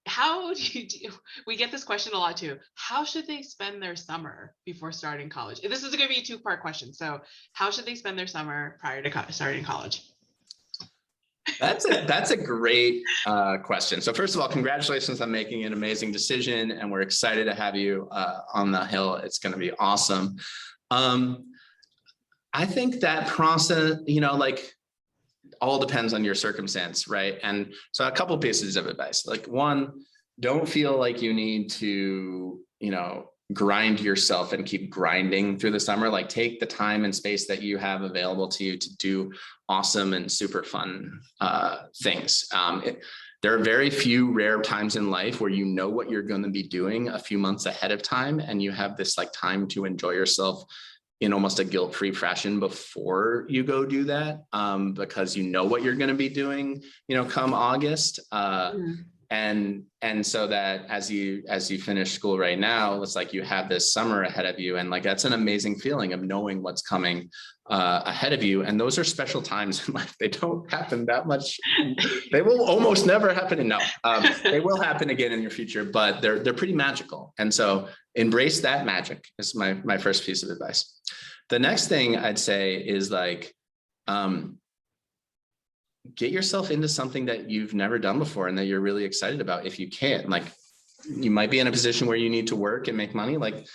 How do you do? We get this question a lot too. How should they spend their summer before starting college? This is going to be a two-part question. So how should they spend their summer prior to starting college? That's a great question. So first of all, congratulations on making an amazing decision, and we're excited to have you on the Hill. It's going to be awesome. I think that process, like, all depends on your circumstance, right? And so a couple pieces of advice. Like, one, don't feel like you need to, grind yourself and keep grinding through the summer. Like, take the time and space that you have available to you to do awesome and super fun things. There are very few rare times in life where you know what you're going to be doing a few months ahead of time, and you have this like time to enjoy yourself in almost a guilt-free fashion before you go do that, because you know what you're going to be doing, come August. And so that as you finish school right now, it's like you have this summer ahead of you, and like that's an amazing feeling of knowing what's coming ahead of you. And those are special times in life. They don't happen that much. They will almost never happen. No, they will happen again in your future, but they're pretty magical. And so embrace that magic is my first piece of advice. The next thing I'd say is like, get yourself into something that you've never done before and that you're really excited about. If you can, like, you might be in a position where you need to work and make money, like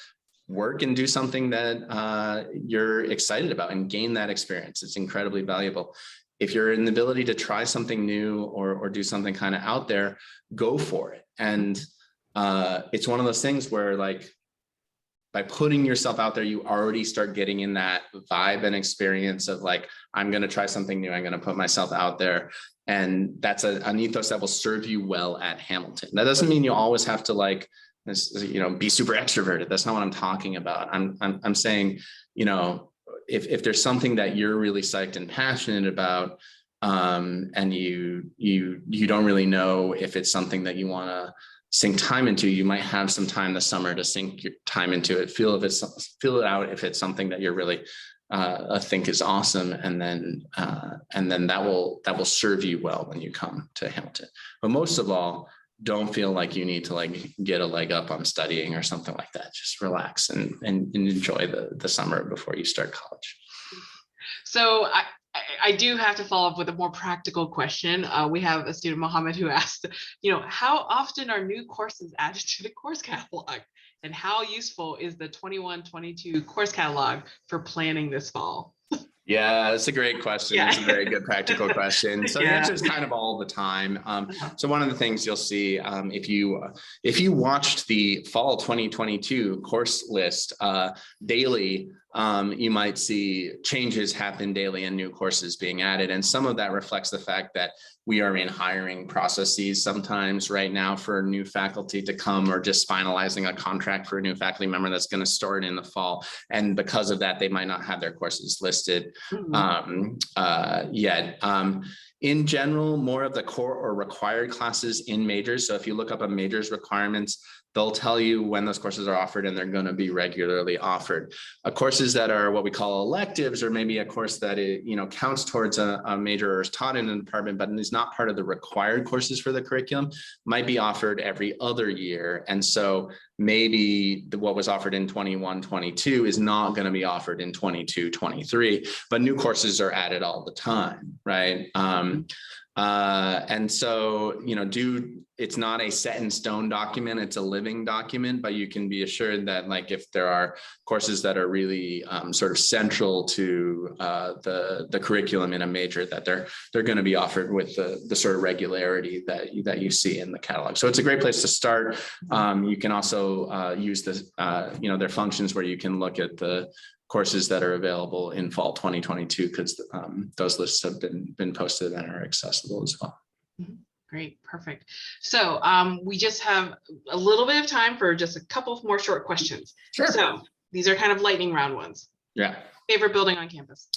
work and do something that you're excited about and gain that experience. It's incredibly valuable. If you're in the ability to try something new or do something kind of out there, go for it. And it's one of those things where, like, by putting yourself out there, you already start getting in that vibe and experience of like, I'm going to try something new. I'm going to put myself out there. And that's an ethos that will serve you well at Hamilton. That doesn't mean you always have to like, be super extroverted. That's not what I'm talking about. I'm saying, if there's something that you're really psyched and passionate about, and you don't really know if it's something that you want to sink time into, you might have some time this summer to sink your time into it. Feel it out if it's something that you're really think is awesome, and then that will serve you well when you come to Hamilton. But most of all, don't feel like you need to like get a leg up on studying or something like that. Just relax and enjoy the summer before you start college. So I do have to follow up with a more practical question. We have a student, Mohammed, who asked, how often are new courses added to the course catalog? And how useful is the 21-22 course catalog for planning this fall? Yeah, that's a great question. Yeah. It's a very good practical question. So the answer is kind of all the time. So one of the things you'll see, if you watched the fall 2022 course list daily, you might see changes happen daily and new courses being added. And some of that reflects the fact that we are in hiring processes sometimes right now for new faculty to come, or just finalizing a contract for a new faculty member that's going to start in the fall. And because of that, they might not have their courses listed yet. In general, more of the core or required classes in majors. So if you look up a majors requirements, they'll tell you when those courses are offered, and they're going to be regularly offered. Courses that are what we call electives, or maybe a course that counts towards a major or is taught in a department, but is not part of the required courses for the curriculum, might be offered every other year. And so maybe what was offered in 21-22 is not going to be offered in 22-23, but new courses are added all the time, right? And so, it's not a set in stone document, it's a living document, but you can be assured that, like, if there are courses that are really sort of central to the curriculum in a major, that they're going to be offered with the sort of regularity that you see in the catalog. So it's a great place to start. You can also use their functions where you can look at the courses that are available in fall 2022, because those lists have been posted and are accessible as well. Great, perfect. So we just have a little bit of time for just a couple more short questions. Sure. So these are kind of lightning round ones. Yeah. Favorite building on campus?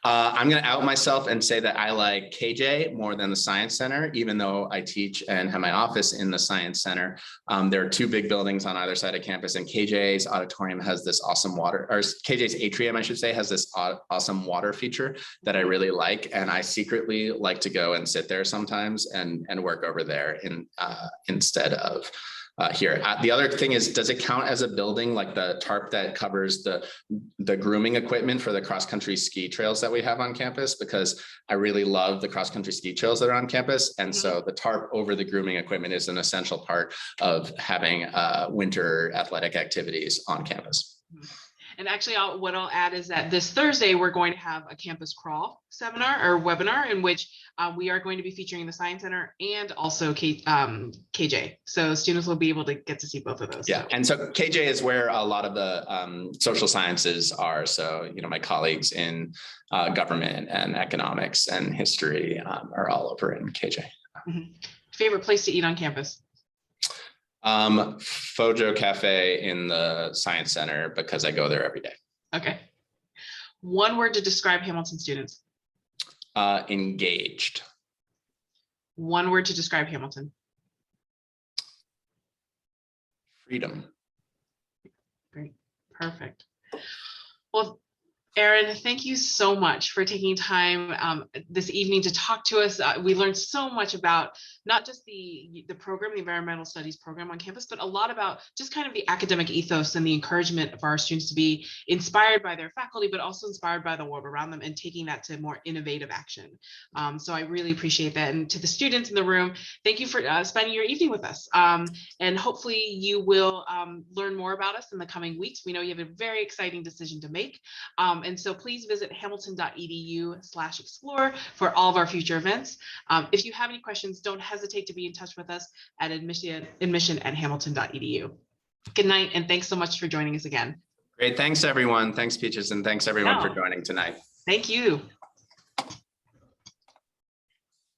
I'm going to out myself and say that I like KJ more than the Science Center, even though I teach and have my office in the Science Center. There are two big buildings on either side of campus, and KJ's auditorium has this awesome KJ's atrium, I should say, has this awesome water feature that I really like. And I secretly like to go and sit there sometimes and work over there instead of here. The other thing is, does it count as a building, like the tarp that covers the grooming equipment for the cross-country ski trails that we have on campus? Because I really love the cross-country ski trails that are on campus. And so the tarp over the grooming equipment is an essential part of having winter athletic activities on campus. And actually, what I'll add is that this Thursday, we're going to have a campus crawl seminar or webinar in which we are going to be featuring the Science Center and also KJ. So students will be able to get to see both of those. Yeah, and so KJ is where a lot of the social sciences are. So, my colleagues in government and economics and history are all over in KJ. Mm-hmm. Favorite place to eat on campus? Fojo Cafe in the Science Center because I go there every day. Okay. One word to describe Hamilton students. Engaged. One word to describe Hamilton. Freedom. Great. Perfect. Well, Erin, thank you so much for taking time this evening to talk to us. We learned so much about not just the program, the environmental studies program on campus, but a lot about just kind of the academic ethos and the encouragement for our students to be inspired by their faculty, but also inspired by the world around them and taking that to more innovative action. So I really appreciate that. And to the students in the room, thank you for spending your evening with us. And hopefully you will learn more about us in the coming weeks. We know you have a very exciting decision to make. And so please visit hamilton.edu/explore for all of our future events. If you have any questions, don't hesitate to be in touch with us at admission@hamilton.edu. Good night, and thanks so much for joining us again. Great. Thanks, everyone. Thanks, Peaches, and thanks, everyone, for joining tonight. Thank you.